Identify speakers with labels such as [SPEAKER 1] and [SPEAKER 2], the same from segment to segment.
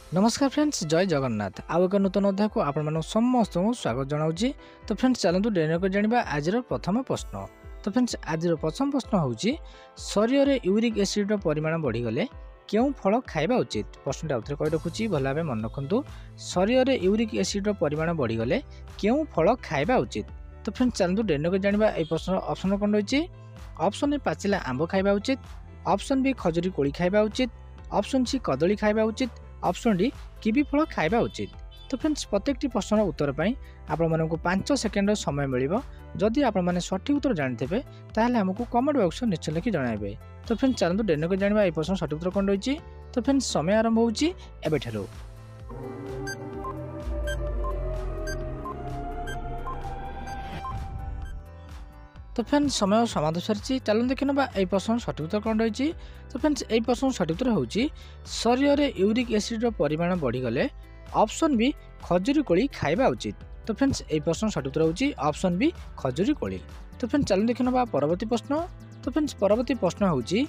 [SPEAKER 1] नमस्कार फ्रेंड्स, जय जगन्नाथ। आउ एक नूतन अध्याय को आपण समस्त स्वागत जनाऊँगी। तो फ्रेंड्स चलतु डेरी को जाना आज प्रथम प्रश्न। तो फ्रेंड्स आज प्रथम प्रश्न हूँ शरीर में यूरिक एसिड परिमाण बढ़ीगले क्यों फल खाइबा उचित। प्रश्न आउे कही रखुच्छी भल भाव मन रखु। शरीर में यूरिक एसिड परिमाण बढ़ीगले क्यों फल खाइबा उचित। तो फ्रेंड्स चलतु डेरी को जाना ये प्रश्न ऑप्शन कौन रही। ऑप्शन ए पाचिला आंब खाइबा उचित, ऑप्शन बी खजुरी कोली खाइबा उचित, ऑप्शन सी कदली खाइबा उचित, ऑप्शन डी किवी फल खाइबा उचित। तो फ्रेंड्स प्रत्येक प्रश्न उत्तर पाई आपण मानकु 5 सेकेंड समय मिलिबो। जदि आपण माने सठिक उत्तर जानते ताहले हमकु कमेंट बॉक्स में निश्चय लिखि जणाइबे। तो फ्रेंड्स चलନ୍ତୁ डेनो को जानिबा ए प्रश्न सठिक उत्तर कोन रहिछि। तो फ्रेंड्स समय आरंभ होउछि एबेठारो। तो फ्रेंड्स समय समाप्त सारी। चलते देखा ये प्रश्न सठिक उत्तर कौन रही। तो फ्रेंड्स ये प्रश्न सठिक उत्तर होउछि शरीर में यूरिक एसिड परिमाण बढ़ीगले ऑप्शन बी खजुरी कोली खाइबा उचित। तो फ्रेंड्स ये प्रश्न सठिक उत्तर होउछि ऑप्शन बी खजुरी कोली। तो फ्रेंड्स चलते देखा परवर्ती प्रश्न। तो फ्रेंड्स परवर्ती प्रश्न होउछि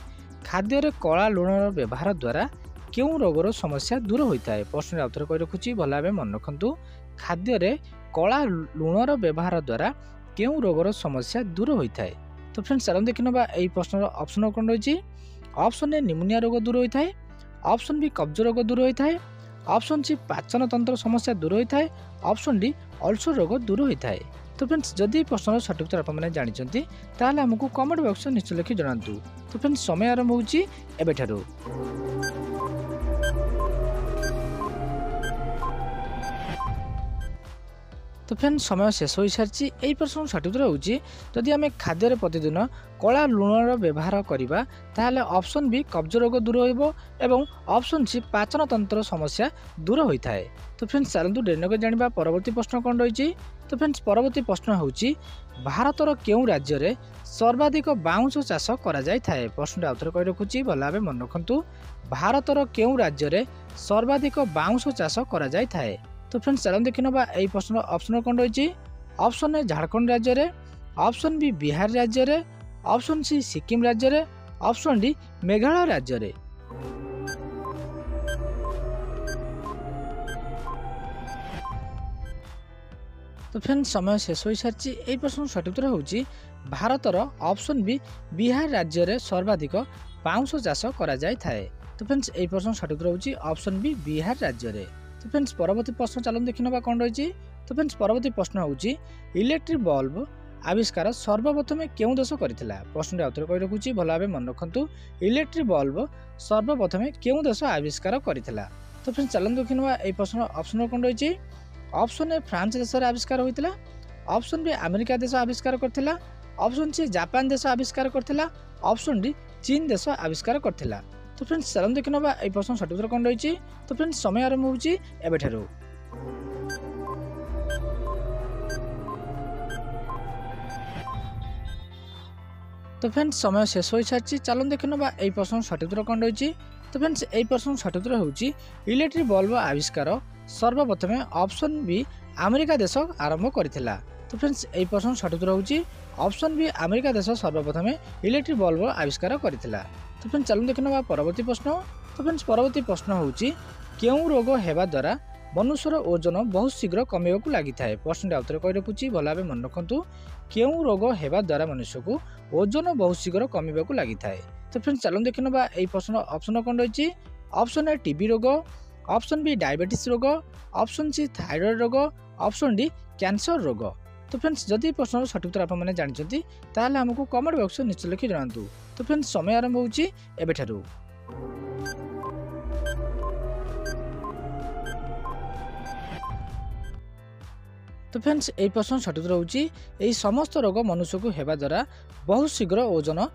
[SPEAKER 1] खाद्य कला लुण व्यवहार द्वारा क्यों रोगर समस्या दूर होता है। प्रश्न आउे कही रखुच्छी भल भाव मन रखु। खाद्य कला लुणर व्यवहार द्वारा क्यों रोगर समस्या दूर होता है। तो फ्रेंड्स चलो देखा यही प्रश्न ऑप्शन कौन रही। ऑप्शन ए निमोनिया रोग दूर होता है, ऑप्शन बी कब्ज रोग दूर होता है, ऑप्शन सी पाचन तंत्र समस्या दूर होता है, ऑप्शन डी अल्सर रोग दूर होता है। तो फ्रेंड्स जदि प्रश्न सठिक उत्तर आपने जानते ताहले हमको कमेंट बॉक्स में निश्चय लिखि जणातु। तो फ्रेंड्स समय आरंभ होउछि एबेठारो। तो फ्रेंड्स समय शेष हो सारी। यही प्रश्न सठिक उत्तर होउछि जदि आम खाद्य प्रतिदिन कला लुणर व्यवहार करबा ताहले ऑप्शन बी कब्ज रोग दूर होइबो एवं ऑप्शन सी पाचन तंत्र समस्या दूर होता है। तो फ्रेंड्स चलतु डेरी को जानिबा परवर्ती प्रश्न कौन रही। तो फ्रेंड्स परवर्ती प्रश्न होउछि भारतर केउं राज्य रे सर्वाधिक बाउंश चाष करा जाय थाए। प्रश्न आउे कही रखुच्छी भल भाव मन रखु। भारतर केउं राज्य रे सर्वाधिक बाउंश चाष करा जाय थाए। तो फ्रेंड्स चलो देखा यही प्रश्न ऑप्शन कौन रही। ऑप्शन ए झारखंड राज्य रे, ऑप्शन बी बिहार राज्य रे, ऑप्शन सी सिक्किम राज्य रे, ऑप्शन डी मेघालय राज्य रे। तो फ्रेंड्स समय शेष हो सारी। यही प्रश्न सठिक उत्तर होउछि भारतर ऑप्शन बी बिहार राज्य रे सर्वाधिक बाउंश चाष करा जाय थाए। तो फ्रेंड्स यही प्रश्न सठिक उत्तर होउछि ऑप्शन बी बिहार राज्य रे। तो फ्रेंड्स परवर्ती प्रश्न चलो देखा कौन रही। तो फ्रेंड्स परवर्ती प्रश्न होउछि इलेक्ट्रिक बल्ब आविष्कार सर्वप्रथम क्यों देश करथिला। प्रश्न आउे कही रखुच्छी भल भाव मन रखु। इलेक्ट्रिक बल्ब सर्वप्रथम क्यों देश आविष्कार करथिला। तो फ्रेंड्स चलो देखा ये प्रश्न ऑप्शन कौन रही। ऑप्शन ए फ्रांस देश आविष्कार होता, ऑप्शन बी अमेरिका देश आविष्कार करथिला, ऑप्शन सी जापान देश आविष्कार करथिला, ऑप्शन डी चीन देश आविष्कार करथिला। तो फ्रेंड्स चलो देखा ये प्रश्न सठिक उत्तर कौन रही। तो फ्रेंड्स समय आरंभ होउछि एबेठारो। तो फ्रेंड्स समय शेष हो सारी। चलो देखा यही प्रश्न सठिक उत्तर कौन रही। तो फ्रेंड्स यही प्रश्न सठिक उत्तर होउछि इलेक्ट्रिक बल्ब आविष्कार सर्वप्रथम ऑप्शन बी अमेरिका देश आरंभ करथिला। तो फ्रेंड्स यही प्रश्न सठिक उत्तर होउछि ऑप्शन बी अमेरिका देश सर्वप्रथम इलेक्ट्रिक बल्ब आविष्कार करथिला। तो फ्रेंड्स चलो देखा परवर्ती प्रश्न। तो फ्रेंड्स परवर्ती प्रश्न होउछि केउं रोग हेबा द्वारा मनुष्यर ओजन बहुत शीघ्र कमिबाकू लागि थाए। प्रश्न आउे कही रखुच्छी भल भाव मन रखु। केउं रोग हेबा द्वारा मनुष्य को ओजन बहुत शीघ्र कमिबाकू लागि थाए। तो फ्रेंड्स चलो देखा यही प्रश्न ऑप्शन कौन रही। ऑप्शन ए टीबी रोग, ऑप्शन बी डायबिटीज रोग, ऑप्शन सी थायराइड रोग, ऑप्शन डी कैंसर रोग। तो फ्रेंड्स जदि प्रश्न सठिक उत्तर आपने जानते ताहले हमको कमेंट बॉक्स में निश्चय लिखि जणातु। तो फ्रेंड्स समय आरंभ होउछि एबेठारो। तो फ्रेंड्स यही प्रश्न सठिक उत्तर होउछि एही समस्त रोग मनुष्य को हेबा द्वारा बहुत शीघ्र ओजन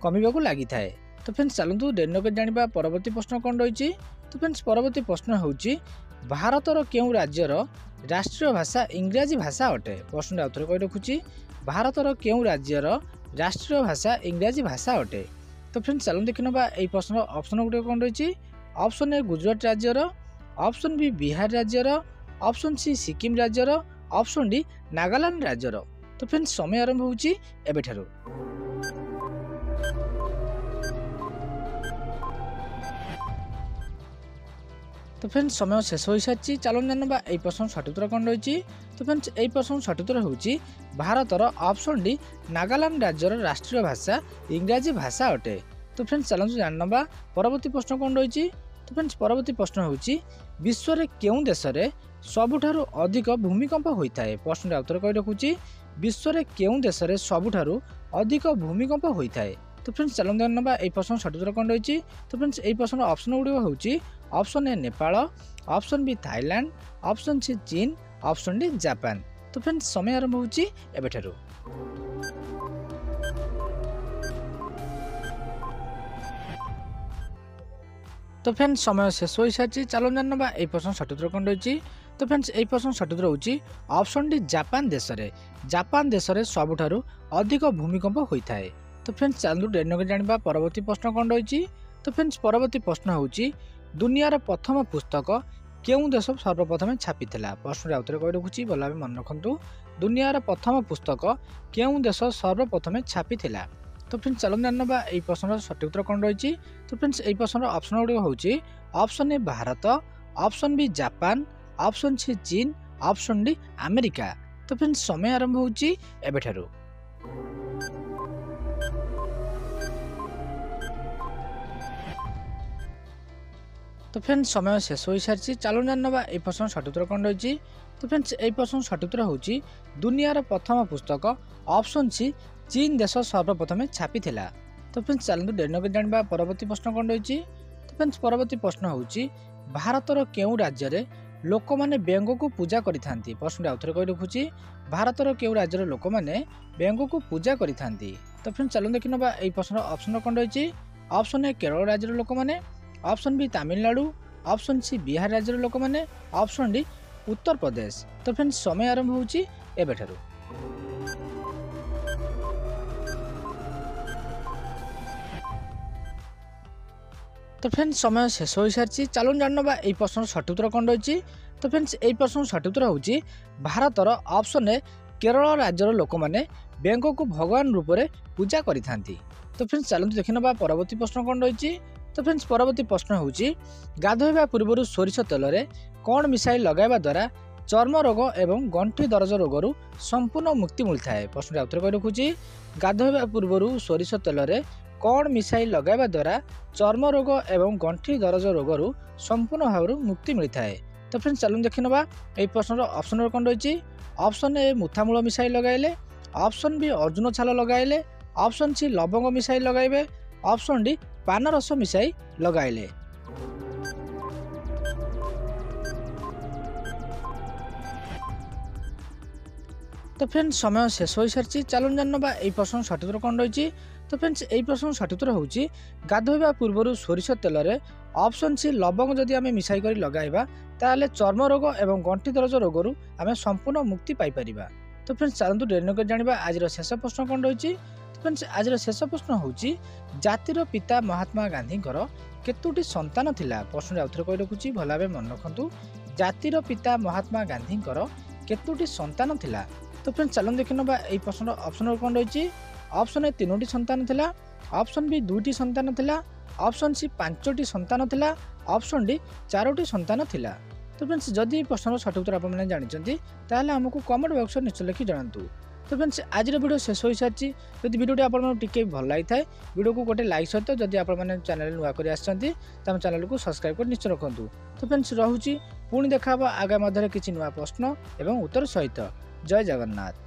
[SPEAKER 1] कमिबाकू लागि थाए। तो फ्रेंड्स चलतु डेरी को जानिबा परवर्ती प्रश्न कौन रही। तो फ्रेंड्स परवर्ती प्रश्न होउछि भारतर केउं राज्यर राष्ट्रीय भाषा इंग्राजी भाषा अटे। प्रश्न आउे कही रखुच्छी भारतर केउं राज्यर राष्ट्रीय भाषा इंग्राजी भाषा अटे। तो फ्रेंड्स चलो देखा यही प्रश्न ऑप्शन गुटे कौन रही। ऑप्शन ए गुजरात राज्यर, ऑप्शन बी बिहार राज्यर, ऑप्शन सी सिक्किम राज्यर, ऑप्शन डी नागालैंड राज्यर। तो फ्रेंड्स समय आरंभ होउछि एबेठारो। तो फ्रेंड्स समय शेष हो सारी चलन जानवा यही प्रश्न सठिक उत्तर कौन रही। तो फ्रेंड्स यही प्रश्न सठिक उत्तर होची भारतर ऑप्शन डी नागालैंड राज्यर राष्ट्रीय भाषा इंग्राजी भाषा अटे। तो फ्रेंड्स चलते जानवा परवर्ती प्रश्न कौन रही। तो फ्रेंड्स परवर्ती प्रश्न होची विश्व रे केउं देश रे सबुठारु अधिक भूमिकंप होता है। प्रश्न उत्तर कही रखुची विश्व रे केउं देश रे सबुठारु अधिक भूमिकंप होता है। तो फ्रेंड्स चलते जानवा यही प्रश्न सठिक उत्तर कौन रही। तो फ्रेंड्स यही प्रश्न ऑप्शन गुड़िक होची option A Nepal, option B Thailand, option C चीन, ऑप्शन डी जापान। तो फ्रेंड्स समय आरंभ होची एबेठारु। तो फ्रेंड्स समय शेष हो सारी चलो जानवा यही प्रश्न सठिक उत्तर कौन रही। तो फ्रेंड्स यही प्रश्न सठिक उत्तर होची ऑप्शन डी जापान देश रे। जापान देश रे सबुठारु अधिक भूमिकंप होता है। तो फ्रेंड्स चलू डेनो के जानवा परवर्ती प्रश्न कौन रही। तो फ्रेंड्स परवर्ती प्रश्न होची दुनियार प्रथम पुस्तक केउं देश सर्वप्रथम छापी थिला। प्रश्न उत्तर कही रखुची भल भाव मन रखु दुनियार प्रथम पुस्तक केउं देश सर्वप्रथम छापी थिला। तो फ्रेंड्स चलो जानवा यही प्रश्न सठिक उत्तर कौन रही। तो फ्रेंड्स यही प्रश्न ऑप्शन गुड़िक होची option A Bharat, option B Japan, option C चीन, ऑप्शन डी अमेरिका। तो फ्रेंड्स समय आरंभ होची एबेठारु। तो फ्रेंड्स समय शेष हो सारी चलो जानवा यही प्रश्न सठिक उत्तर कौन रही। तो फ्रेंड्स यही प्रश्न सठिक उत्तर होची दुनियार प्रथम पुस्तक ऑप्शन सी चीन देश सर्वप्रथम छापी थिला। तो फ्रेंड्स चलते डेनो के जानवा परवर्ती प्रश्न कौन रही। तो फ्रेंड्स परवर्ती प्रश्न होची भारतर केउं राज्य रे लोक माने व्यंग को पूजा करिथांती। प्रश्न आउथरे कहि रखुची भारतर केउं राज्य रे लोक माने व्यंग को पूजा करिथांती। तो फ्रेंड्स चलो देखिनबा एई प्रश्न ऑप्शन कौन रही। ऑप्शन ए केरल राज्य रे लोक माने, option B Tamil Nadu, option C Bihar राज्य रे लोक माने, ऑप्शन डी उत्तर प्रदेश। तो फ्रेंड्स समय आरंभ होची एबेठारु। तो फ्रेंड्स समय शेष हो सारी चलो जानवा यही प्रश्न सठिक उत्तर कौन रही। तो फ्रेंड्स यही प्रश्न सठिक उत्तर होची भारतर ऑप्शन ए केरल राज्यर लोक माने व्यंग को भगवान रूप में पूजा करिथांती। तो फ्रेंड्स चलते देखिनबा परवर्ती प्रश्न कौन रही। तो फ्रेंड्स परवर्ती प्रश्न होची गाधोइबा पूर्व सोरिष तेल रे कौन मिसाई लगाइबा द्वारा चर्म रोग एवं गंठी दरज रोगरू संपूर्ण मुक्ति मिलता है। प्रश्न उत्तर कही रखुची गाधोइबा पूर्व सोरिष तेल रे कौन मिसाई लगाइबा द्वारा चर्म रोग एवं गंठी दरज रोगरू संपूर्ण भाव मुक्ति मिलता है। तो फ्रेंड्स चलो देखिनबा यही प्रश्न ऑप्शन कौन रही। ऑप्शन ए मुथामूल मिसाई लगाइले, ऑप्शन बी अर्जुन छाल लगाइले, ऑप्शन सी लवंग मिसाई लगाइबे, ऑप्शन डी पान रस मिसाई लगाइले। तो फ्रेंड्स समय शेष हो सारी चलो जानवा यही प्रश्न सठिक उत्तर कौन रही। तो फ्रेंड्स यही प्रश्न सठिक उत्तर होची गाधोइबा पूर्व सोरिष तेल रे ऑप्शन सी लवंग जदि आमे मिसाई करी लगाइबा ताले चर्म रोग एवं गंठी दरज रोगरू आमे संपूर्ण मुक्ति पाई परिबा। तो फ्रेंड्स चलतु डेनो के जानवा आज शेष प्रश्न कौन रही। तो फ्रेंड्स आज शेष प्रश्न होची जातिर पिता महात्मा गांधी केतोटी संतान थिला। प्रश्न आउथरे कहि रखुची भल भाबे मन रखंतु जातिर पिता महात्मा गांधी केतोटी संतान थिला। तो फ्रेंड्स चलन देखिनबा एई प्रश्न ऑप्शन कौन रही। ऑप्शन ए 3टी संतान थिला, ऑप्शन बी 2टी संतान थिला, ऑप्शन सी 5टी संतान थिला, ऑप्शन डी 4टी संतान थिला। तो फ्रेंड्स जदि प्रश्न सठिक उत्तर आप जानिछंती ताहले हमकु कमेंट बॉक्स में निश्चय लिखि जणांतु। तो फ्रेंड्स आज वीडियो शेष हो सारी जदि वीडियो आपको टिके भल लगी था वीडियो को गोटे लाइक सहित जदि आप चैनल नुआ कर चैनल को सब्सक्राइब कर निश्चय रखुँ। तो फ्रेंड्स रोची पुणी देखा आगामी किसी नुआ प्रश्न एवं उत्तर सहित। जय जगन्नाथ।